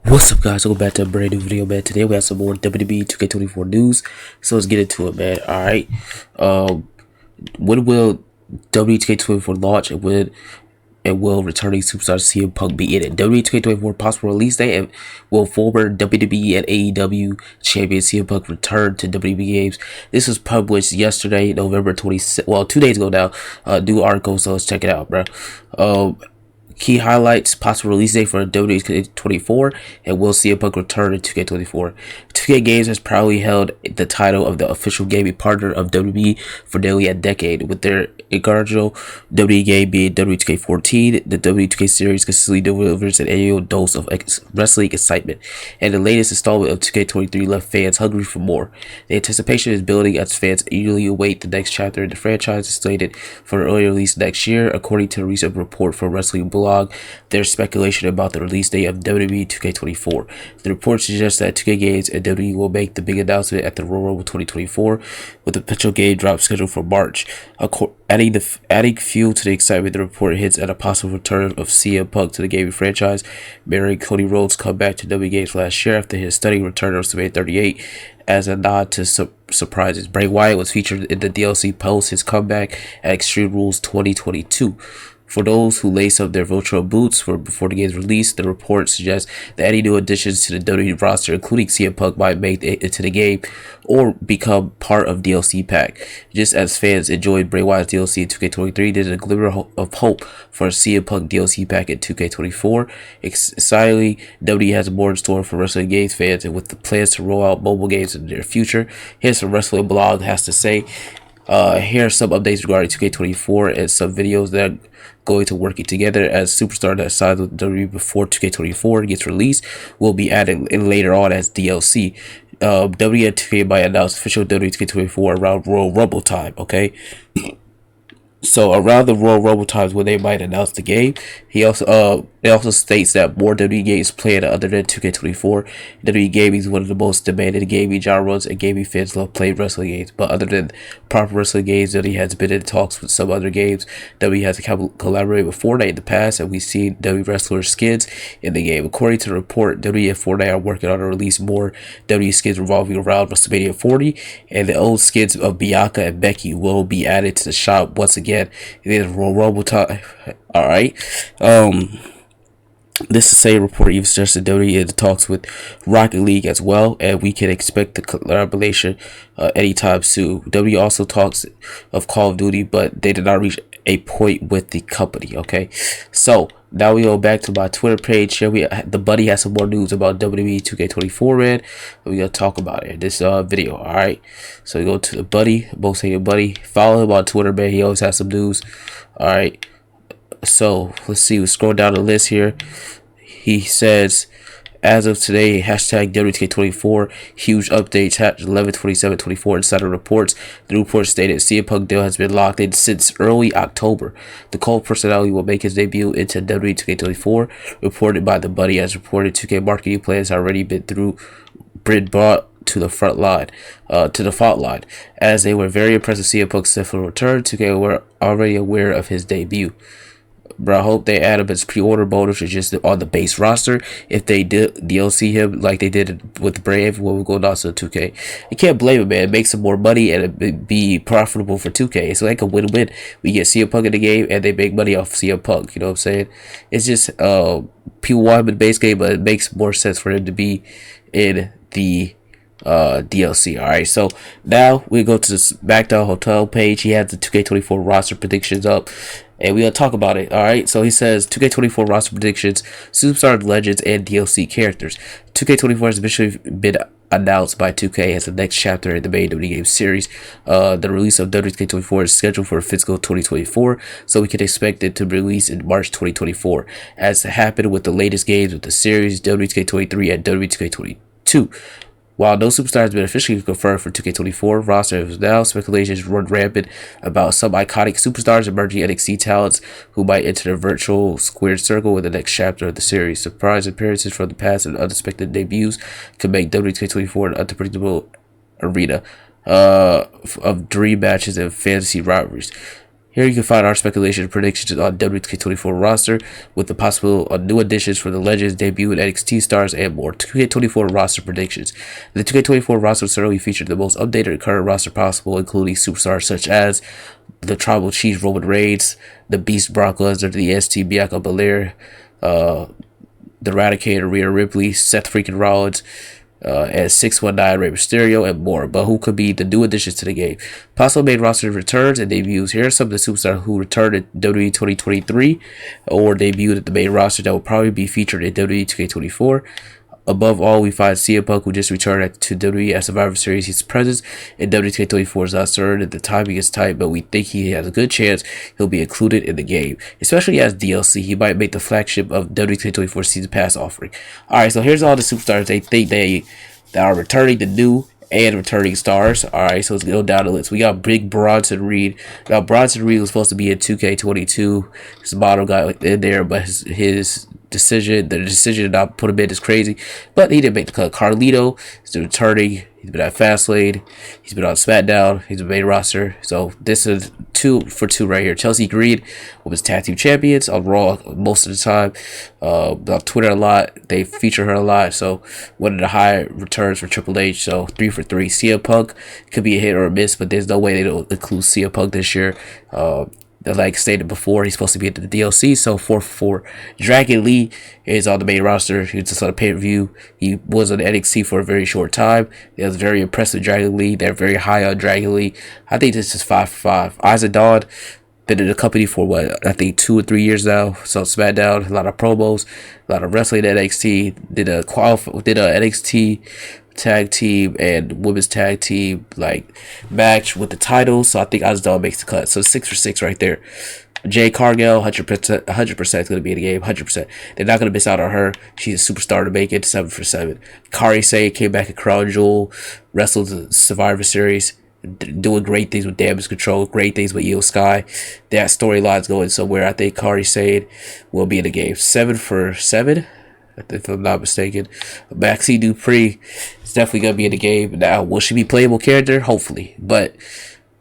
What's up, guys? Welcome back to a brand new video, man. Today we have some more WWE 2K24 news, so let's get into it, man. All right. When will WWE 2K24 launch, and will returning superstar CM Punk be in it? WWE 2K24 possible release date, and will former WWE and AEW champion CM Punk return to WWE games? This was published yesterday, November 26th. Well, 2 days ago now. New article, so let's check it out, bro. Key highlights: possible release date for WWE2K24, and will CM Punk return in 2K24. 2K Games has proudly held the title of the official gaming partner of WWE for nearly a decade, with their inaugural WWE game being WWE2K14. The WWE2K series consistently delivers an annual dose of wrestling excitement, and the latest installment of 2K23 left fans hungry for more. The anticipation is building as fans eagerly await the next chapter in the franchise, slated for an early release next year, according to a recent report from Wrestling Blog. There's speculation about the release date of WWE 2K24. The report suggests that 2K Games and WWE will make the big announcement at the Royal Rumble 2024, with the potential game drop scheduled for March. Adding fuel to the excitement, the report hints at a possible return of CM Punk to the gaming franchise, mirroring Cody Rhodes' comeback to WWE Games last year after his stunning return on WrestleMania 38. As a nod to surprises, Bray Wyatt was featured in the DLC post his comeback at Extreme Rules 2022. For those who lace up their virtual boots before the game's release, the report suggests that any new additions to the WWE roster, including CM Punk, might make it into the game or become part of DLC pack. Just as fans enjoyed Bray Wyatt's DLC in 2K23, there's a glimmer of hope for a CM Punk DLC pack in 2K24. Excitingly, WWE has more in store for wrestling games fans, and with the plans to roll out mobile games in the near future. Here's what Wrestling Blog has to say. Here are some updates regarding 2K24 and some videos that are going to working together. As superstar that signed with WWE before 2K24 gets released will be added in later on as DLC. WWE and 2K might announce official WWE 2K24 around Royal Rumble time, okay? So around the Royal Rumble times when they might announce the game, it also states that more WWE games planned other than 2K24. WWE gaming is one of the most demanded gaming genres, and gaming fans love playing wrestling games. But other than proper wrestling games, WWE has been in talks with some other games. WWE has collaborated with Fortnite in the past, and we've seen WWE wrestler skins in the game. According to the report, WWE and Fortnite are working on to release more WWE skins revolving around WrestleMania 40, and the old skins of Bianca and Becky will be added to the shop once again. It is Royal Rumble time. All right. This is same report even suggested WWE in talks with Rocket League as well, and we can expect the collaboration anytime soon. WWE also talks of Call of Duty, but they did not reach a point with the company. Okay, so now we go back to my Twitter page. Here the buddy has some more news about WWE 2K24, man. We're gonna talk about it in this video. All right, so we go to the buddy, both say your buddy. Follow him on Twitter, man. He always has some news. All right. So let's see, we scroll down the list here. He says, as of today, hashtag WWE2K24, huge updates, 11/27/24 insider reports. The report stated CM Punk deal has been locked in since early October. The Cult personality will make his debut into WWE2K24, reported by the buddy. As reported, 2K marketing plans have already been brought to the front line, to the fault line, as they were very impressed with CM Punk's successful return. 2K were already aware of his debut. Bro, I hope they add him as pre-order bonus or just on the base roster. If they did DLC him like they did with Brave when we go down to 2K, you can't blame him, man. It makes some more money and it be profitable for 2K. It's like a win-win. We get CM Punk in the game and they make money off CM Punk. You know what I'm saying? It's just people want him in the base game, but it makes more sense for him to be in the DLC. Alright, so now we go to the SmackDown Hotel page. He has the 2K24 roster predictions up, and we're gonna talk about it. Alright, so he says 2K24 roster predictions, superstar legends, and DLC characters. 2K24 has officially been announced by 2K as the next chapter in the main WWE game series. The release of WWE2K24 is scheduled for fiscal 2024, so we can expect it to release in March 2024, as happened with the latest games of the series, WWE2K23 and WWE2K22. While no superstar has been officially confirmed for 2K24 roster, now speculations run rampant about some iconic superstars, emerging NXT talents who might enter the virtual squared circle in the next chapter of the series. Surprise appearances from the past and unexpected debuts could make WWE2K24 an unpredictable arena of dream matches and fantasy rivalries. Here you can find our speculation and predictions on WK24 roster with the possible new additions for the Legends, debut and NXT stars, and more. 2K24 roster predictions. The 2K24 roster certainly featured the most updated and current roster possible, including superstars such as the Tribal Chief Roman Reigns, the Beast Brock Lesnar, the ST Bianca Belair, the Eradicator Rhea Ripley, Seth freaking Rollins, and 619 Rey Mysterio, and more. But who could be the new additions to the game? Possible main roster returns and debuts. Here are some of the superstars who returned in WWE 2023 or debuted at the main roster that will probably be featured in WWE 2K24. Above all, we find CM Punk, who just returned to WWE at Survivor Series. His presence in WK24 is not certain, and the timing is tight, but we think he has a good chance he'll be included in the game, especially as DLC. He might make the flagship of WK24 Season Pass offering. Alright, so here's all the superstars they think that are returning, the new and returning stars. Alright, so let's go down the list. We got Big Bronson Reed. Now, Bronson Reed was supposed to be in 2K22. His model got in there, but his the decision to not put him in is crazy, but he didn't make the cut. Carlito is returning. He's been at Fastlane. He's been on SmackDown. He's been main roster. So this is 2 for 2 right here. Chelsea Green was tag team champions on Raw most of the time. On Twitter a lot. They feature her a lot. So one of the high returns for Triple H. So 3 for 3. CM Punk could be a hit or a miss, but there's no way they don't include CM Punk this year. Like stated before, he's supposed to be at the DLC, so 4 for 4. Dragon Lee is on the main roster. He was just on a pay-per-view. He was on NXT for a very short time. It was very impressive, Dragon Lee. They're very high on Dragon Lee. I think this is 5 for 5. Isaac Dawn been in the company for what, I think 2 or 3 years now. So SmackDown, a lot of promos, a lot of wrestling at NXT. Did a NXT tag team and women's tag team like match with the titles. So I think Isaac makes the cut. So 6 for 6 right there. Jay Cargill, 100% is going to be in the game. 100%. They're not going to miss out on her. She's a superstar to make it. 7 for 7. Kari Sane came back at Crown Jewel, wrestled the Survivor Series, doing great things with Damage Control, great things with Io Sky. That storyline's going somewhere. I think Kari Sane will be in the game. 7 for 7. If I'm not mistaken. Maxine Dupree is definitely going to be in the game. Now, will she be a playable character? Hopefully. But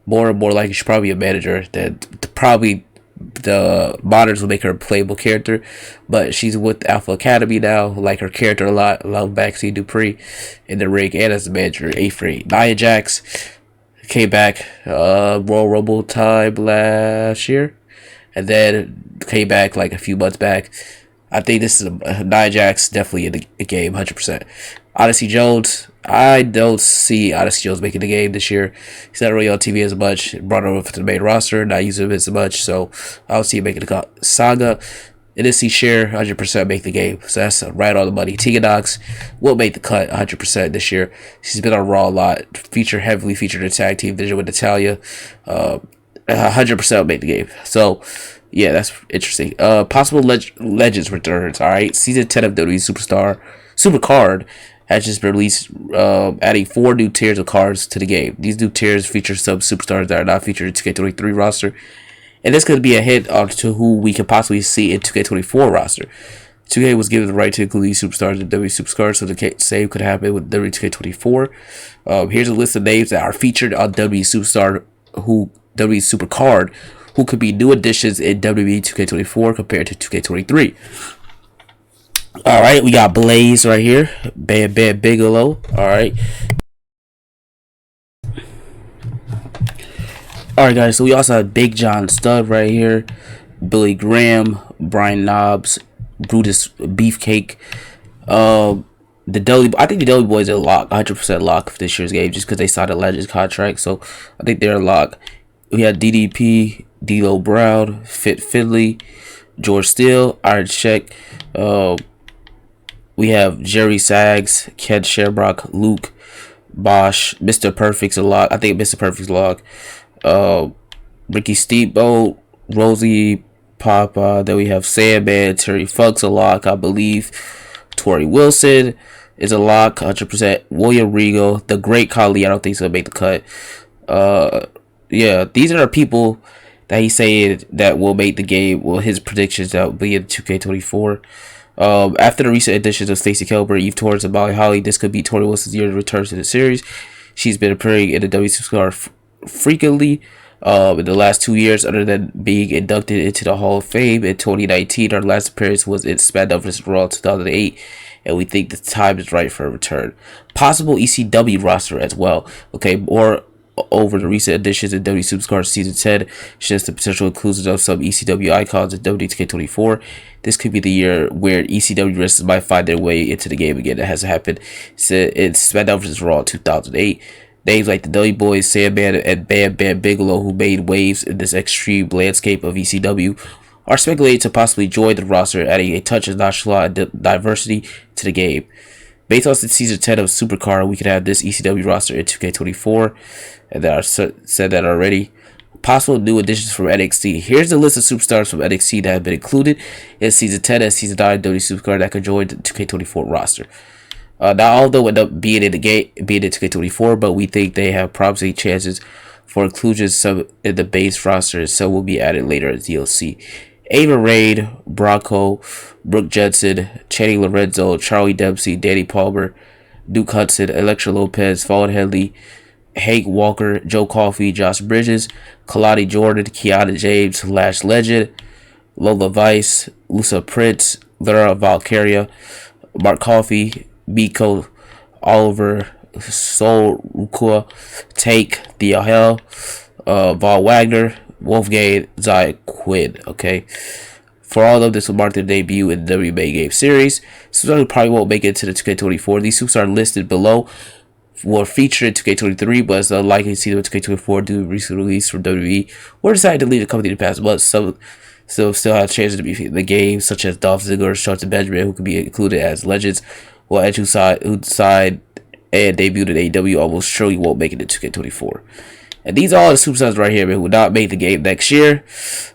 more and more likely, she's probably a manager. That probably the modders will make her a playable character. But she's with Alpha Academy now. Like her character a lot. I love Maxine Dupree in the ring and as a manager. 8 for 8. Nia Jax came back Royal Rumble time last year. And then came back like a few months back. I think this is Nia Jax definitely in the game, 100%. Odyssey Jones, I don't see Odyssey Jones making the game this year. He's not really on TV as much. Brought him over to the main roster, not using him as much, so I don't see him making the cut. Saga, NSC share, 100% make the game, so that's right on the money. Tegan Knox will make the cut, 100% this year. She's been on Raw a lot, heavily featured in tag team division with Natalia. 100% make the game. So yeah, that's interesting. Possible Legends returns. All right, season 10 of WWE Supercard has just been released, adding 4 new tiers of cards to the game. These new tiers feature some superstars that are not featured in 2K23 roster, and this could be a hint to who we could possibly see in 2K24 roster. 2K was given the right to include these superstars in WWE Supercard, so the same could happen with WWE 2K24. Here's a list of names that are featured on WWE Supercard, who could be new additions in WWE 2K24 compared to 2K23. Alright, we got Blaze right here. Bam Bam Bigelow. Alright. Alright, guys, so we also have Big John Studd right here. Billy Graham, Brian Knobs, Brutus Beefcake. I think the Dudley Boys are locked, 100% locked for this year's game just because they signed a Legends contract. So I think they're locked. We had DDP, D'Lo Brown, Fit Finley, George Steele, Iron Sheik. We have Jerry Sags, Ken Shamrock, Luke, Bosch, Mr. Perfect's a lock. I think Mr. Perfect's a lock. Ricky Steamboat, Rosie Papa. Then we have Sandman, Terry Funk's a lock, I believe. Tori Wilson is a lock, 100%. William Regal, the Great Khali. I don't think he's gonna make the cut. Yeah, these are people that he said that will make the game. Well, his predictions that will be in 2K24. After the recent additions of Stacey Kelber, Eve Torres, and Molly Holly, this could be Tori Wilson's year to return to the series. She's been appearing in the WWE Superstar frequently. in the last 2 years, other than being inducted into the Hall of Fame in 2019. Our last appearance was in SmackDown vs. Raw 2008, and we think the time is right for a return. Possible ECW roster as well. Okay, more over the recent additions in WWE Superstars Season 10 shows the potential inclusion of some ECW icons in WWE2K24. This could be the year where ECW wrestlers might find their way into the game again. That hasn't happened in SmackDown vs. Raw 2008. Names like the Dudley Boys, Sandman, and Bam Bam Bigelow, who made waves in this extreme landscape of ECW, are speculated to possibly join the roster, adding a touch of nonchalance and diversity to the game. Based on Season 10 of Supercar, we could have this ECW roster in 2K24, and I said that already. Possible new additions from NXT. Here's the list of superstars from NXT that have been included in Season 10 and Season 9 WWE Supercar that could join the 2K24 roster. Not all they'll end up being in the game, being in 2K24, but we think they have promising chances for inclusion some in the base roster, so will be added later as DLC. Ava Raid, Bronco, Brooke Jensen, Channing Lorenzo, Charlie Dempsey, Danny Palmer, Duke Hudson, Elektra Lopez, Fallon Henley, Hank Walker, Joe Coffey, Josh Bridges, Kalani Jordan, Kiana James, Lash Legend, Lola Vice, Lusa Prince, Lara Valkyria, Mark Coffey, Miko, Oliver, Sol Rukua, Tank, Thea Hell, Von Wagner, Wolfgang, Zai Quinn. Okay, for all of them, this will mark their debut in the WWE Game Series. Superstars probably won't make it to the 2K24. These superstars listed below were featured in 2K23, but it's unlikely to see them in 2K24 due to recent release from WWE or decided to leave the company in the past months. Some still have chances to be in the game, such as Dolph Ziggler, Shelton Benjamin, who could be included as legends, while Edge, who signed and debuted in AEW, almost surely won't make it to 2K24. And these are all the superstars right here, man, who will not make the game next year,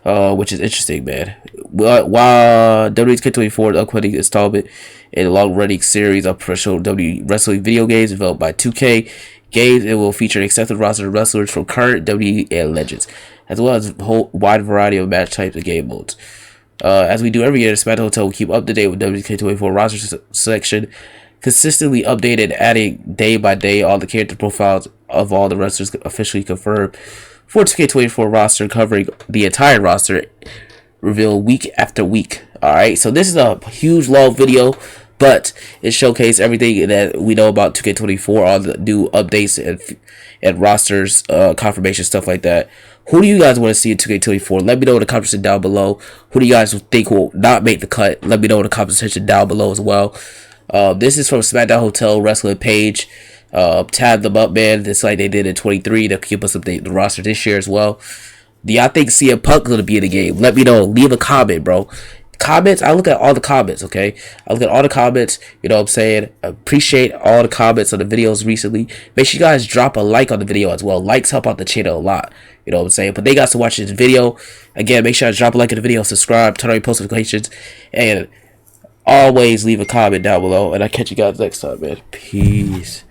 which is interesting, man. While WWE2K24, the upcoming installment in a long-running series of professional WWE wrestling video games developed by 2K Games, it will feature an extensive roster of wrestlers from current WWE and legends, as well as a whole wide variety of match types and game modes. As we do every year, the SmackDown Hotel will keep up to date with WK24 roster selection, consistently updated, adding day by day all the character profiles of all the wrestlers officially confirmed for 2K24 roster, covering the entire roster reveal week after week. Alright, so this is a huge long video, but it showcased everything that we know about 2K24, all the new updates and rosters, confirmation, stuff like that. Who do you guys want to see in 2K24? Let me know in the comments section down below. Who do you guys think will not make the cut? Let me know in the comments section down below as well. This is from SmackDown Hotel Wrestling page. Tab them up, man. Just like they did in 23. They'll keep us updated the roster this year as well. Do y'all think CM Punk gonna be in the game? Let me know. Leave a comment, bro. Comments, I look at all the comments, okay? I look at all the comments, you know what I'm saying? Appreciate all the comments on the videos recently. Make sure you guys drop a like on the video as well. Likes help out the channel a lot, you know what I'm saying? But thank you guys for watching this video. Again, make sure you drop a like in the video, subscribe, turn on your post notifications, and always leave a comment down below. And I'll catch you guys next time, man. Peace.